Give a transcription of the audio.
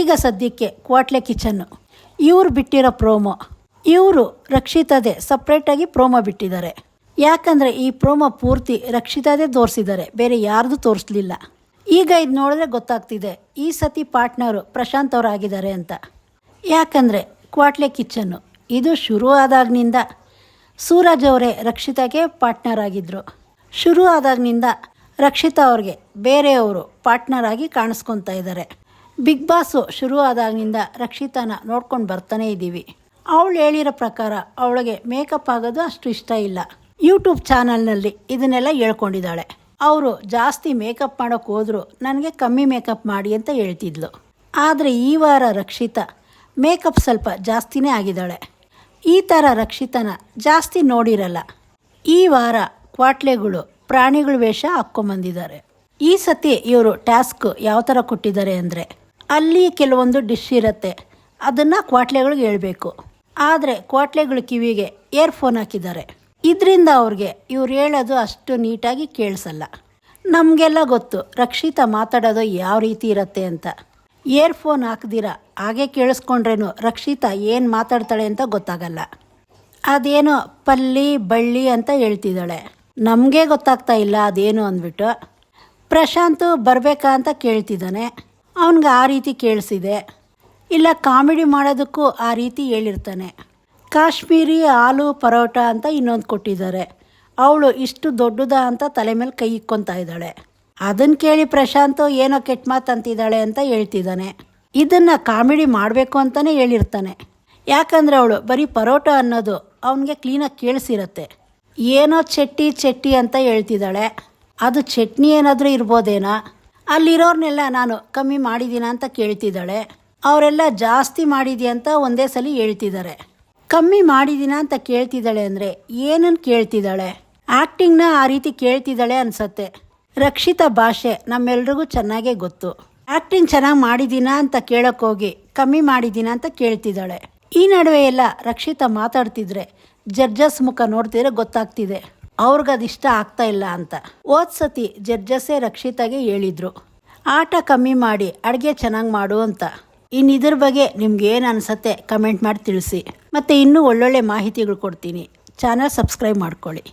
ಈಗ ಸದ್ಯಕ್ಕೆ ಕ್ವಾಟ್ಲೆ ಕಿಚನ್ನು ಇವ್ರು ಬಿಟ್ಟಿರೋ ಪ್ರೋಮೋ, ಇವರು ರಕ್ಷಿತಾದೇ ಸಪ್ರೇಟಾಗಿ ಪ್ರೋಮೋ ಬಿಟ್ಟಿದ್ದಾರೆ. ಯಾಕಂದರೆ ಈ ಪ್ರೋಮೋ ಪೂರ್ತಿ ರಕ್ಷಿತಾದೇ ತೋರಿಸಿದ್ದಾರೆ, ಬೇರೆ ಯಾರ್ದು ತೋರಿಸ್ಲಿಲ್ಲ. ಈಗ ಇದು ನೋಡಿದ್ರೆ ಗೊತ್ತಾಗ್ತಿದೆ ಈ ಸತಿ ಪಾರ್ಟ್ನರು ಪ್ರಶಾಂತ್ ಅವರು ಆಗಿದ್ದಾರೆ ಅಂತ. ಯಾಕಂದರೆ ಕ್ವಾಟ್ಲೆ ಕಿಚನ್ನು ಇದು ಶುರು ಆದಾಗಿನಿಂದ ಸೂರಜ್ ಅವರೇ ರಕ್ಷಿತಾಗೆ ಪಾರ್ಟ್ನರ್ ಆಗಿದ್ದರು. ಶುರು ಆದಾಗಿನಿಂದ ರಕ್ಷಿತಾ ಅವ್ರಿಗೆ ಬೇರೆಯವರು ಪಾರ್ಟ್ನರ್ ಆಗಿ ಕಾಣಿಸ್ಕೊತಾ ಇದ್ದಾರೆ. ಬಿಗ್ ಬಾಸು ಶುರು ಆದಾಗಿನಿಂದ ರಕ್ಷಿತಾನ ನೋಡ್ಕೊಂಡು ಬರ್ತಾನೇ ಇದ್ದೀವಿ. ಅವಳು ಹೇಳಿರೋ ಪ್ರಕಾರ ಅವಳಿಗೆ ಮೇಕಪ್ ಆಗೋದು ಅಷ್ಟು ಇಷ್ಟ ಇಲ್ಲ. ಯೂಟ್ಯೂಬ್ ಚಾನಲ್ನಲ್ಲಿ ಇದನ್ನೆಲ್ಲ ಹೇಳ್ಕೊಂಡಿದ್ದಾಳೆ. ಅವರು ಜಾಸ್ತಿ ಮೇಕಪ್ ಮಾಡೋಕ್ಕೆ ಹೋದ್ರು ನನಗೆ ಕಮ್ಮಿ ಮೇಕಪ್ ಮಾಡಿ ಅಂತ ಹೇಳ್ತಿದ್ಲು. ಆದರೆ ಈ ವಾರ ರಕ್ಷಿತಾ ಮೇಕಪ್ ಸ್ವಲ್ಪ ಜಾಸ್ತಿನೇ ಆಗಿದ್ದಾಳೆ. ಈ ಥರ ರಕ್ಷಿತಾನ ಜಾಸ್ತಿ ನೋಡಿರಲ್ಲ. ಈ ವಾರ ಕ್ವಾಟ್ಲೆಗಳು ಪ್ರಾಣಿಗಳ ವೇಷ ಹಾಕ್ಕೊಂಬಂದಿದ್ದಾರೆ. ಈ ಸತಿ ಇವರು ಟಾಸ್ಕ್ ಯಾವ ಥರ ಕೊಟ್ಟಿದ್ದಾರೆ ಅಂದರೆ, ಅಲ್ಲಿ ಕೆಲವೊಂದು ಡಿಶ್ ಇರುತ್ತೆ, ಅದನ್ನು ಕ್ವಾಟ್ಲೆಗಳಿಗೆ ಹೇಳಬೇಕು. ಆದರೆ ಕ್ವಾಟ್ಲೆಗಳ ಕಿವಿಗೆ ಇಯರ್ಫೋನ್ ಹಾಕಿದ್ದಾರೆ. ಇದರಿಂದ ಅವ್ರಿಗೆ ಇವ್ರು ಹೇಳೋದು ಅಷ್ಟು ನೀಟಾಗಿ ಕೇಳಿಸಲ್ಲ. ನಮಗೆಲ್ಲ ಗೊತ್ತು ರಕ್ಷಿತಾ ಮಾತಾಡೋದು ಯಾವ ರೀತಿ ಇರುತ್ತೆ ಅಂತ. ಇಯರ್ಫೋನ್ ಹಾಕ್ದಿರ ಹಾಗೆ ಕೇಳಿಸ್ಕೊಂಡ್ರೇನು ರಕ್ಷಿತಾ ಏನು ಮಾತಾಡ್ತಾಳೆ ಅಂತ ಗೊತ್ತಾಗಲ್ಲ. ಅದೇನೋ ಪಲ್ಲಿ ಬಳ್ಳಿ ಅಂತ ಹೇಳ್ತಿದ್ದಾಳೆ, ನಮಗೆ ಗೊತ್ತಾಗ್ತಾ ಇಲ್ಲ ಅದೇನು ಅಂದ್ಬಿಟ್ಟು. ಪ್ರಶಾಂತ್ ಬರಬೇಕಾ ಅಂತ ಕೇಳ್ತಿದ್ದಾನೆ, ಅವನಿಗೆ ಆ ರೀತಿ ಕೇಳಿಸಿದೆ. ಇಲ್ಲ ಕಾಮಿಡಿ ಮಾಡೋದಕ್ಕೂ ಆ ರೀತಿ ಹೇಳಿರ್ತಾನೆ. ಕಾಶ್ಮೀರಿ ಆಲೂ ಪರೋಟ ಅಂತ ಇನ್ನೊಂದು ಕೊಟ್ಟಿದ್ದಾರೆ, ಅವಳು ಇಷ್ಟು ದೊಡ್ಡದ ಅಂತ ತಲೆ ಮೇಲೆ ಕೈ ಇಕ್ಕೊತಾ ಇದ್ದಾಳೆ. ಅದನ್ನು ಕೇಳಿ ಪ್ರಶಾಂತ್ ಏನೋ ಕೆಟ್ಟ ಮಾತು ಅಂತಿದ್ದಾಳೆ ಅಂತ ಹೇಳ್ತಿದ್ದಾನೆ. ಇದನ್ನು ಕಾಮಿಡಿ ಮಾಡಬೇಕು ಅಂತಲೇ ಹೇಳಿರ್ತಾನೆ. ಯಾಕಂದರೆ ಅವಳು ಬರೀ ಪರೋಟ ಅನ್ನೋದು ಅವನಿಗೆ ಕ್ಲೀನಾಗಿ ಕೇಳಿಸಿರತ್ತೆ. ಏನೋ ಚಟ್ಟಿ ಅಂತ ಹೇಳ್ತಿದ್ದಾಳೆ. ಅದು ಚಟ್ನಿ ಏನಾದರೂ ಇರ್ಬೋದೇನೋ. ಅಲ್ಲಿರೋರ್ನೆಲ್ಲ ನಾನು ಕಮ್ಮಿ ಮಾಡಿದ್ದೀನ ಅಂತ ಕೇಳ್ತಿದ್ದಾಳೆ. ಅವರೆಲ್ಲ ಜಾಸ್ತಿ ಮಾಡಿದ್ಯಾ ಅಂತ ಒಂದೇ ಸಲ ಹೇಳ್ತಿದ್ದಾರೆ. ಕಮ್ಮಿ ಮಾಡಿದ್ದೀನ ಅಂತ ಕೇಳ್ತಿದ್ದಾಳೆ ಅಂದರೆ ಏನನ್ನು ಕೇಳ್ತಿದ್ದಾಳೆ? ಆ್ಯಕ್ಟಿಂಗ್ನ ಆ ರೀತಿ ಕೇಳ್ತಿದ್ದಾಳೆ ಅನಿಸತ್ತೆ. ರಕ್ಷಿತಾ ಭಾಷೆ ನಮ್ಮೆಲ್ರಿಗೂ ಚೆನ್ನಾಗೇ ಗೊತ್ತು. ಆ್ಯಕ್ಟಿಂಗ್ ಚೆನ್ನಾಗಿ ಮಾಡಿದ್ದೀನ ಅಂತ ಕೇಳೋಕ್ಕೋಗಿ ಕಮ್ಮಿ ಮಾಡಿದ್ದೀನ ಅಂತ ಕೇಳ್ತಿದ್ದಾಳೆ. ಈ ನಡುವೆ ಎಲ್ಲ ರಕ್ಷಿತಾ ಮಾತಾಡ್ತಿದ್ರೆ ಜಡ್ಜಸ್ ಮುಖ ನೋಡ್ತಿದ್ರೆ ಗೊತ್ತಾಗ್ತಿದೆ ಅವ್ರಿಗದಿಷ್ಟ ಆಗ್ತಾ ಇಲ್ಲ ಅಂತ. ಸತಿ ಜಡ್ಜಸ್ಸೇ ರಕ್ಷಿತಾಗೆ ಹೇಳಿದರು, ಆಟ ಕಮ್ಮಿ ಮಾಡಿ ಅಡುಗೆ ಚೆನ್ನಾಗಿ ಮಾಡು ಅಂತ. ಇನ್ನು ಇದ್ರ ಬಗ್ಗೆ ನಿಮ್ಗೆ ಏನು ಅನಿಸುತ್ತೆ ಕಮೆಂಟ್ ಮಾಡಿ ತಿಳಿಸಿ. ಮತ್ತು ಇನ್ನೂ ಒಳ್ಳೊಳ್ಳೆ ಮಾಹಿತಿಗಳು ಕೊಡ್ತೀನಿ. ಚಾನಲ್ ಸಬ್ಸ್ಕ್ರೈಬ್ ಮಾಡ್ಕೊಳ್ಳಿ.